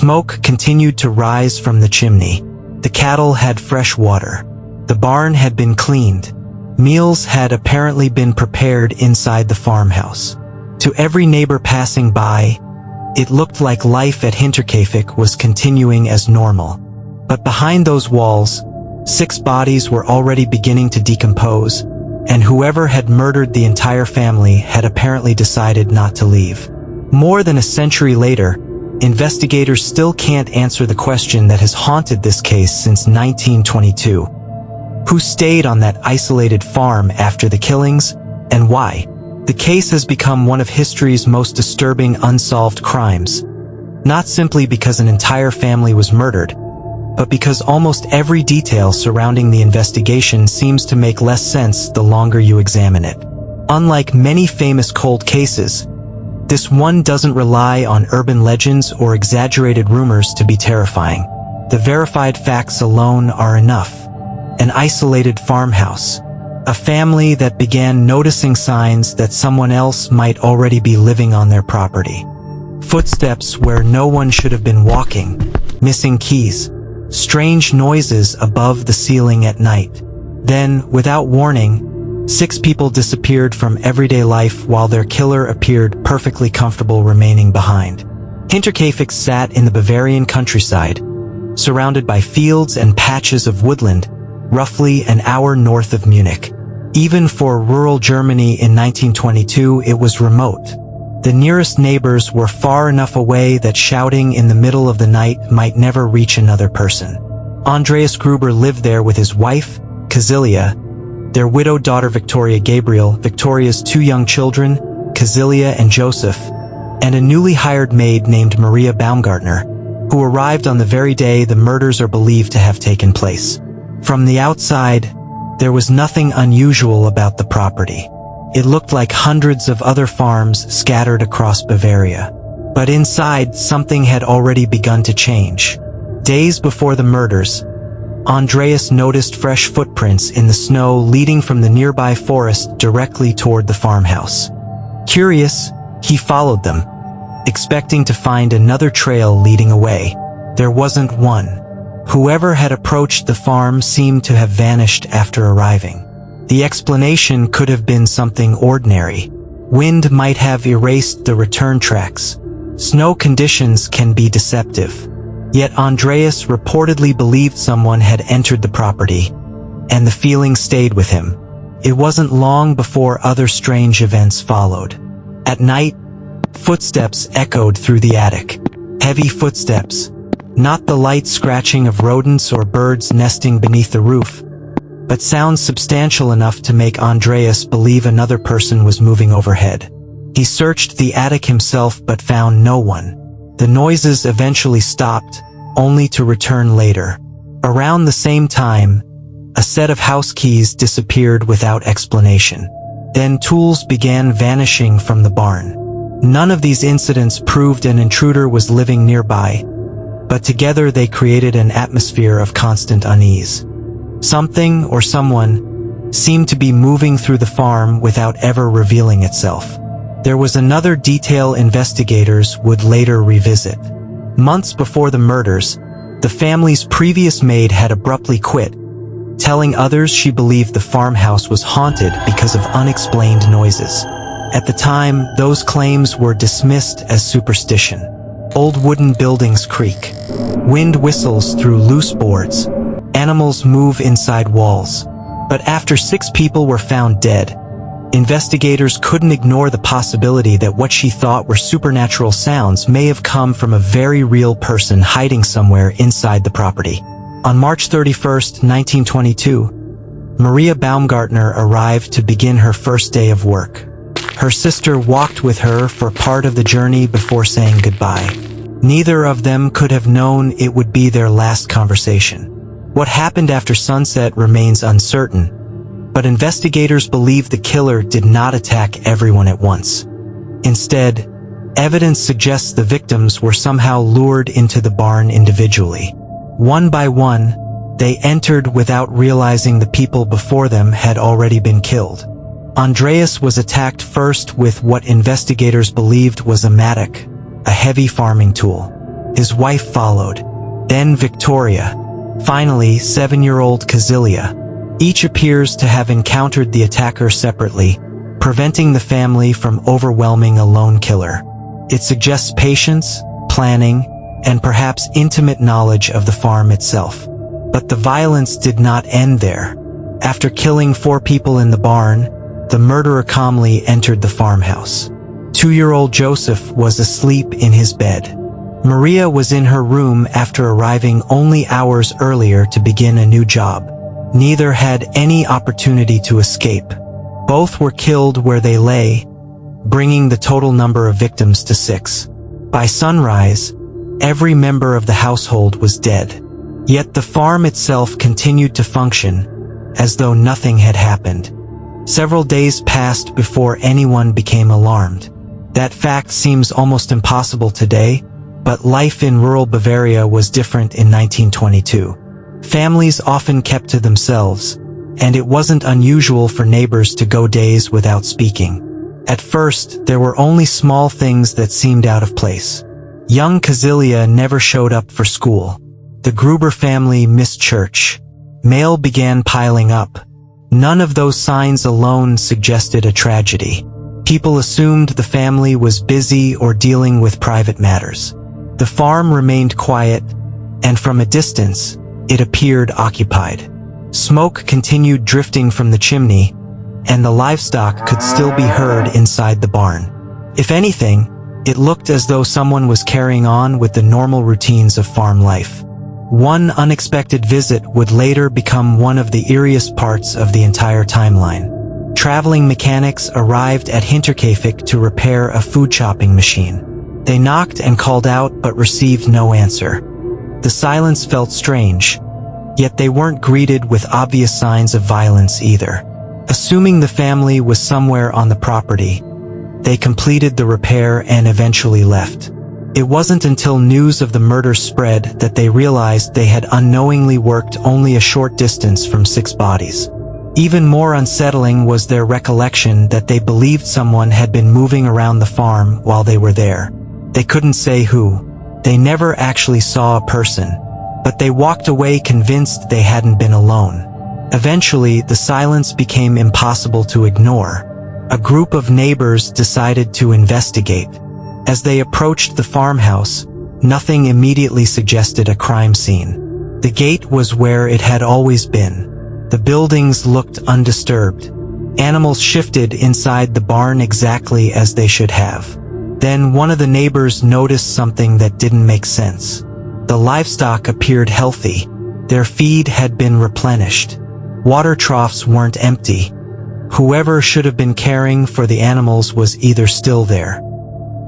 Smoke continued to rise from the chimney. The cattle had fresh water. The barn had been cleaned. Meals had apparently been prepared inside the farmhouse. To every neighbor passing by, it looked like life at Hinterkaifeck was continuing as normal. But behind those walls, 6 bodies were already beginning to decompose, and whoever had murdered the entire family had apparently decided not to leave. More than a century later, investigators still can't answer the question that has haunted this case since 1922. Who stayed on that isolated farm after the killings, and why? The case has become one of history's most disturbing unsolved crimes, not simply because an entire family was murdered, but because almost every detail surrounding the investigation seems to make less sense the longer you examine it. Unlike many famous cold cases, this one doesn't rely on urban legends or exaggerated rumors to be terrifying. The verified facts alone are enough. An isolated farmhouse. A family that began noticing signs that someone else might already be living on their property. Footsteps where no one should have been walking. Missing keys. Strange noises above the ceiling at night. Then, without warning, 6 people disappeared from everyday life while their killer appeared perfectly comfortable remaining behind. Hinterkaifeck sat in the Bavarian countryside, surrounded by fields and patches of woodland, roughly an hour north of Munich. Even for rural Germany in 1922, it was remote. The nearest neighbors were far enough away that shouting in the middle of the night might never reach another person. Andreas Gruber lived there with his wife, Kazilia, their widowed daughter Victoria Gabriel, Victoria's 2 young children, Kazilia and Joseph, and a newly hired maid named Maria Baumgartner, who arrived on the very day the murders are believed to have taken place. From the outside, there was nothing unusual about the property. It looked like hundreds of other farms scattered across Bavaria. But inside, something had already begun to change. Days before the murders, Andreas noticed fresh footprints in the snow leading from the nearby forest directly toward the farmhouse. Curious, he followed them, expecting to find another trail leading away. There wasn't one. Whoever had approached the farm seemed to have vanished after arriving. The explanation could have been something ordinary. Wind might have erased the return tracks. Snow conditions can be deceptive. Yet Andreas reportedly believed someone had entered the property, and the feeling stayed with him. It wasn't long before other strange events followed. At night, footsteps echoed through the attic. Heavy footsteps. Not the light scratching of rodents or birds nesting beneath the roof, but sounds substantial enough to make Andreas believe another person was moving overhead. He searched the attic himself but found no one. The noises eventually stopped, only to return later. Around the same time, a set of house keys disappeared without explanation. Then tools began vanishing from the barn. None of these incidents proved an intruder was living nearby, but together they created an atmosphere of constant unease. Something or someone seemed to be moving through the farm without ever revealing itself. There was another detail investigators would later revisit. Months before the murders, the family's previous maid had abruptly quit, telling others she believed the farmhouse was haunted because of unexplained noises. At the time, those claims were dismissed as superstition. Old wooden buildings creak. Wind whistles through loose boards. Animals move inside walls. But after 6 people were found dead, investigators couldn't ignore the possibility that what she thought were supernatural sounds may have come from a very real person hiding somewhere inside the property. On March 31, 1922, Maria Baumgartner arrived to begin her first day of work. Her sister walked with her for part of the journey before saying goodbye. Neither of them could have known it would be their last conversation. What happened after sunset remains uncertain, but investigators believe the killer did not attack everyone at once. Instead, evidence suggests the victims were somehow lured into the barn individually. One by one, they entered without realizing the people before them had already been killed. Andreas was attacked first with what investigators believed was a mattock, a heavy farming tool. His wife followed. Then Victoria. Finally, 7-year-old Kazilia. Each appears to have encountered the attacker separately, preventing the family from overwhelming a lone killer. It suggests patience, planning, and perhaps intimate knowledge of the farm itself. But the violence did not end there. After killing 4 people in the barn, the murderer calmly entered the farmhouse. 2-year-old Joseph was asleep in his bed. Maria was in her room after arriving only hours earlier to begin a new job. Neither had any opportunity to escape. Both were killed where they lay, bringing the total number of victims to 6. By sunrise, every member of the household was dead. Yet the farm itself continued to function, as though nothing had happened. Several days passed before anyone became alarmed. That fact seems almost impossible today, but life in rural Bavaria was different in 1922. Families often kept to themselves, and it wasn't unusual for neighbors to go days without speaking. At first, there were only small things that seemed out of place. Young Kazilia never showed up for school. The Gruber family missed church. Mail began piling up. None of those signs alone suggested a tragedy. People assumed the family was busy or dealing with private matters. The farm remained quiet, and from a distance, it appeared occupied. Smoke continued drifting from the chimney, and the livestock could still be heard inside the barn. If anything, it looked as though someone was carrying on with the normal routines of farm life. One unexpected visit would later become one of the eeriest parts of the entire timeline. Traveling mechanics arrived at Hinterkaifeck to repair a food chopping machine. They knocked and called out but received no answer. The silence felt strange, yet they weren't greeted with obvious signs of violence either. Assuming the family was somewhere on the property, they completed the repair and eventually left. It wasn't until news of the murder spread that they realized they had unknowingly worked only a short distance from 6 bodies. Even more unsettling was their recollection that they believed someone had been moving around the farm while they were there. They couldn't say who. They never actually saw a person, but they walked away convinced they hadn't been alone. Eventually, the silence became impossible to ignore. A group of neighbors decided to investigate. As they approached the farmhouse, nothing immediately suggested a crime scene. The gate was where it had always been. The buildings looked undisturbed. Animals shifted inside the barn exactly as they should have. Then one of the neighbors noticed something that didn't make sense. The livestock appeared healthy. Their feed had been replenished. Water troughs weren't empty. Whoever should have been caring for the animals was either still there,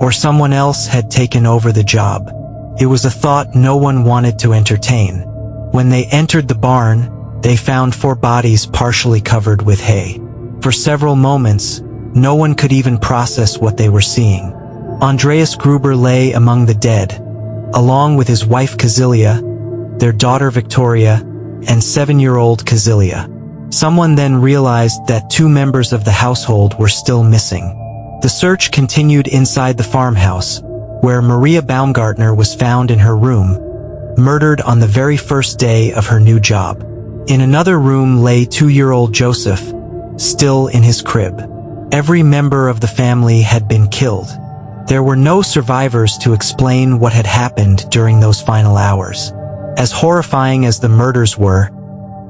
or someone else had taken over the job. It was a thought no one wanted to entertain. When they entered the barn, they found 4 bodies partially covered with hay. For several moments, no one could even process what they were seeing. Andreas Gruber lay among the dead, along with his wife Kazilia, their daughter Victoria, and 7-year-old Kazilia. Someone then realized that 2 members of the household were still missing. The search continued inside the farmhouse, where Maria Baumgartner was found in her room, murdered on the very first day of her new job. In another room lay 2-year-old Joseph, still in his crib. Every member of the family had been killed. There were no survivors to explain what had happened during those final hours. As horrifying as the murders were,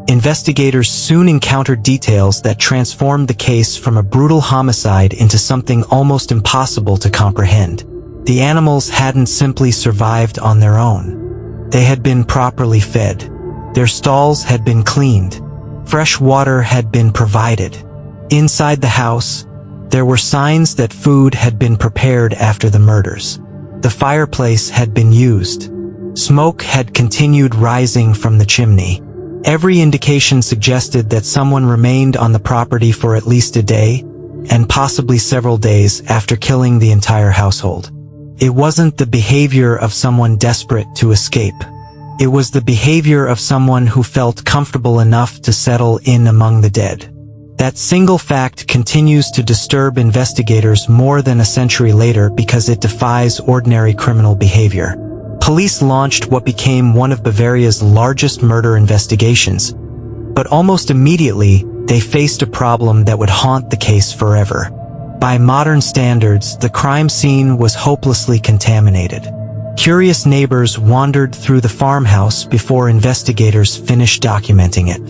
investigators soon encountered details that transformed the case from a brutal homicide into something almost impossible to comprehend. The animals hadn't simply survived on their own. They had been properly fed. Their stalls had been cleaned. Fresh water had been provided. Inside the house, there were signs that food had been prepared after the murders. The fireplace had been used. Smoke had continued rising from the chimney. Every indication suggested that someone remained on the property for at least a day, and possibly several days after killing the entire household. It wasn't the behavior of someone desperate to escape. It was the behavior of someone who felt comfortable enough to settle in among the dead. That single fact continues to disturb investigators more than a century later because it defies ordinary criminal behavior. Police launched what became one of Bavaria's largest murder investigations, but almost immediately, they faced a problem that would haunt the case forever. By modern standards, the crime scene was hopelessly contaminated. Curious neighbors wandered through the farmhouse before investigators finished documenting it.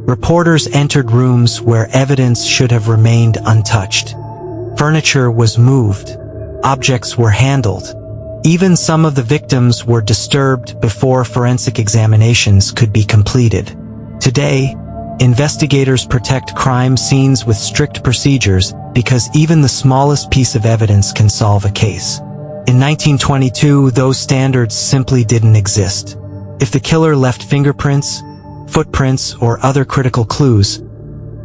Reporters entered rooms where evidence should have remained untouched. Furniture was moved. Objects were handled. Even some of the victims were disturbed before forensic examinations could be completed. Today, investigators protect crime scenes with strict procedures because even the smallest piece of evidence can solve a case. In 1922, those standards simply didn't exist. If the killer left fingerprints, footprints, or other critical clues,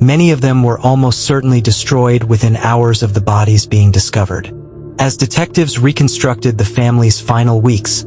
many of them were almost certainly destroyed within hours of the bodies being discovered. As detectives reconstructed the family's final weeks,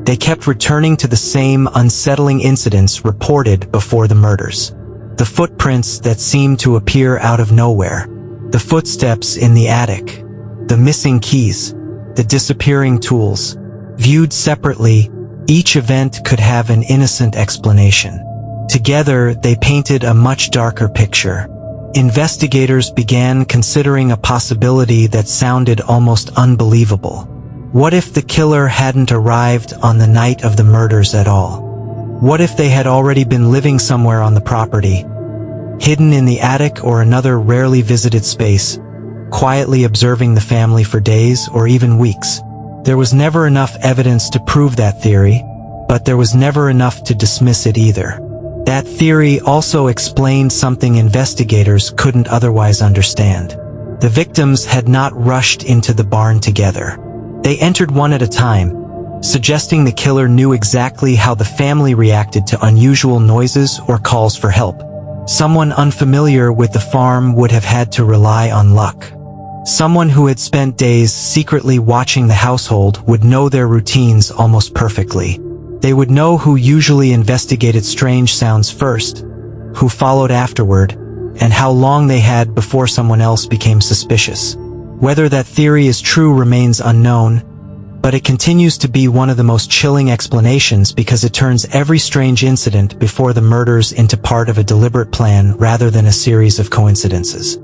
they kept returning to the same unsettling incidents reported before the murders. The footprints that seemed to appear out of nowhere, the footsteps in the attic, the missing keys, the disappearing tools. Viewed separately, each event could have an innocent explanation. Together, they painted a much darker picture. Investigators began considering a possibility that sounded almost unbelievable. What if the killer hadn't arrived on the night of the murders at all? What if they had already been living somewhere on the property, hidden in the attic or another rarely visited space, quietly observing the family for days or even weeks? There was never enough evidence to prove that theory, but there was never enough to dismiss it either. That theory also explained something investigators couldn't otherwise understand. The victims had not rushed into the barn together. They entered one at a time, suggesting the killer knew exactly how the family reacted to unusual noises or calls for help. Someone unfamiliar with the farm would have had to rely on luck. Someone who had spent days secretly watching the household would know their routines almost perfectly. They would know who usually investigated strange sounds first, who followed afterward, and how long they had before someone else became suspicious. Whether that theory is true remains unknown, but it continues to be one of the most chilling explanations because it turns every strange incident before the murders into part of a deliberate plan rather than a series of coincidences.